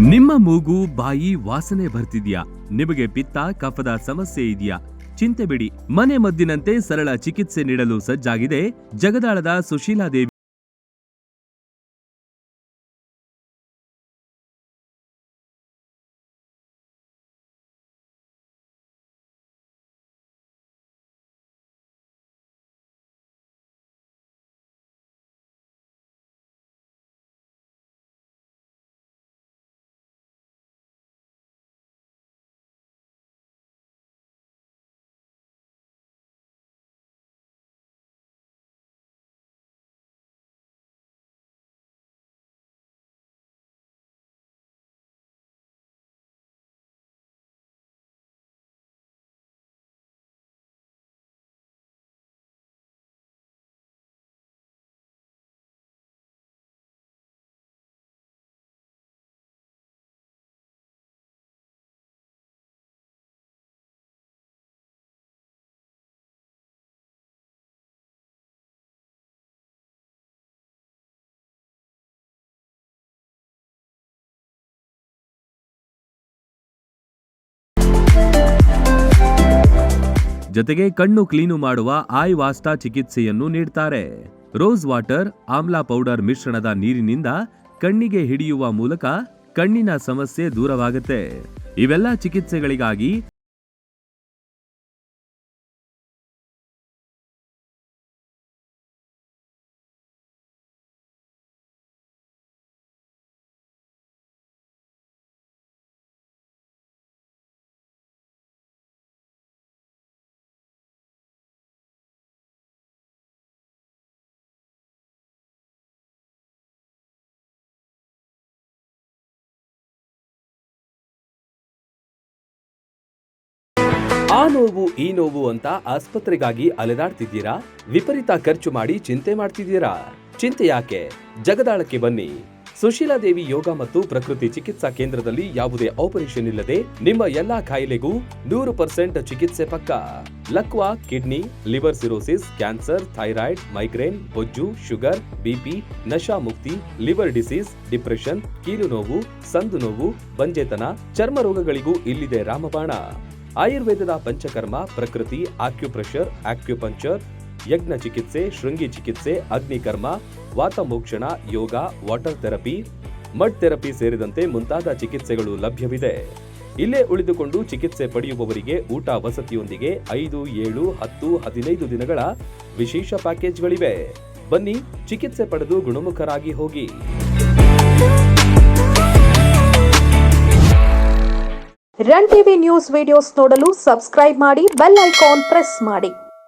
ನಿಮ್ಮ ಮೂಗು ಬಾಯಿ ವಾಸನೆ ಬರ್ತಿದ್ಯಾ? ನಿಮಗೆ ಪಿತ್ತ ಕಫದ ಸಮಸ್ಯೆ ಇದೆಯಾ? ಚಿಂತೆ ಬಿಡಿ, ಮನೆ ಮದ್ದಿನಂತೆ ಸರಳ ಚಿಕಿತ್ಸೆ ನೀಡಲು ಸಜ್ಜಾಗಿದೆ ಜಗದಾಳದ ಸುಶೀಲಾದೇವಿ. ಜೊತೆಗೆ ಕಣ್ಣು ಕ್ಲೀನು ಮಾಡುವ ಐ ವಾಸ್ಟಾ ಚಿಕಿತ್ಸೆಯನ್ನು ನೀಡ್ತಾರೆ. ರೋಸ್ ವಾಟರ್, ಆಮ್ಲಾ ಪೌಡರ್ ಮಿಶ್ರಣದ ನೀರಿನಿಂದ ಕಣ್ಣಿಗೆ ಹಿಡಿಯುವ ಮೂಲಕ ಕಣ್ಣಿನ ಸಮಸ್ಯೆ ದೂರವಾಗುತ್ತೆ. ಇವೆಲ್ಲ ಚಿಕಿತ್ಸೆಗಳಿಗಾಗಿ ಆ ನೋವು ಈ ನೋವು ಅಂತ ಆಸ್ಪತ್ರೆಗಾಗಿ ಅಲೆದಾಡ್ತಿದ್ದೀರಾ? ವಿಪರೀತ ಖರ್ಚು ಮಾಡಿ ಚಿಂತೆ ಮಾಡ್ತಿದ್ದೀರಾ? ಚಿಂತೆ ಯಾಕೆ? ಜಗದಾಳಕ್ಕೆ ಬನ್ನಿ. ಸುಶೀಲಾದೇವಿ ಯೋಗ ಮತ್ತು ಪ್ರಕೃತಿ ಚಿಕಿತ್ಸಾ ಕೇಂದ್ರದಲ್ಲಿ ಯಾವುದೇ ಆಪರೇಷನ್ ಇಲ್ಲದೆ ನಿಮ್ಮ ಎಲ್ಲಾ ಕಾಯಿಲೆಗೂ 100% ಚಿಕಿತ್ಸೆ ಪಕ್ಕ. ಲಕ್ವಾ, kidney, liver cirrhosis, cancer, thyroid, migraine, ಬೊಜ್ಜು, ಶುಗರ್, ಬಿಪಿ, ನಶಾ ಮುಕ್ತಿ, ಲಿವರ್ ಡಿಸೀಸ್, ಡಿಪ್ರೆಷನ್, ಕೀಲು ನೋವು, ಸಂದು ನೋವು, ಬಂಜೆತನ, ಚರ್ಮ ರೋಗಗಳಿಗೂ ಇಲ್ಲಿದೆ ರಾಮಬಾಣ. ಆಯುರ್ವೇದದ ಪಂಚಕರ್ಮ, ಪ್ರಕೃತಿ, ಆಕ್ಯುಪ್ರೆಷರ್, ಆಕ್ಯುಪಂಕ್ಚರ್, ಯಜ್ಞ ಚಿಕಿತ್ಸೆ, ಶೃಂಗಿ ಚಿಕಿತ್ಸೆ, ಅಗ್ನಿಕರ್ಮ, ವಾತಮೋಕ್ಷಣ, ಯೋಗ, ವಾಟರ್ ಥೆರಪಿ, ಮಡ್ ಥೆರಪಿ ಸೇರಿದಂತೆ ಮುಂತಾದ ಚಿಕಿತ್ಸೆಗಳು ಲಭ್ಯವಿದೆ. ಇಲ್ಲೇ ಉಳಿದುಕೊಂಡು ಚಿಕಿತ್ಸೆ ಪಡೆಯುವವರಿಗೆ ಊಟ ವಸತಿಯೊಂದಿಗೆ 5, 7, 10, 15 ದಿನಗಳ ವಿಶೇಷ ಪ್ಯಾಕೇಜ್ಗಳಿವೆ. ಬನ್ನಿ, ಚಿಕಿತ್ಸೆ ಪಡೆದು ಗುಣಮುಖರಾಗಿ ಹೋಗಿ. ರನ್ ಟಿವಿ ನ್ಯೂಸ್ ವಿಡಿಯೋಸ್ ನೋಡಲು ಸಬ್ಸ್ಕ್ರೈಬ್ ಮಾಡಿ, ಬೆಲ್ ಐಕಾನ್ ಪ್ರೆಸ್ ಮಾಡಿ.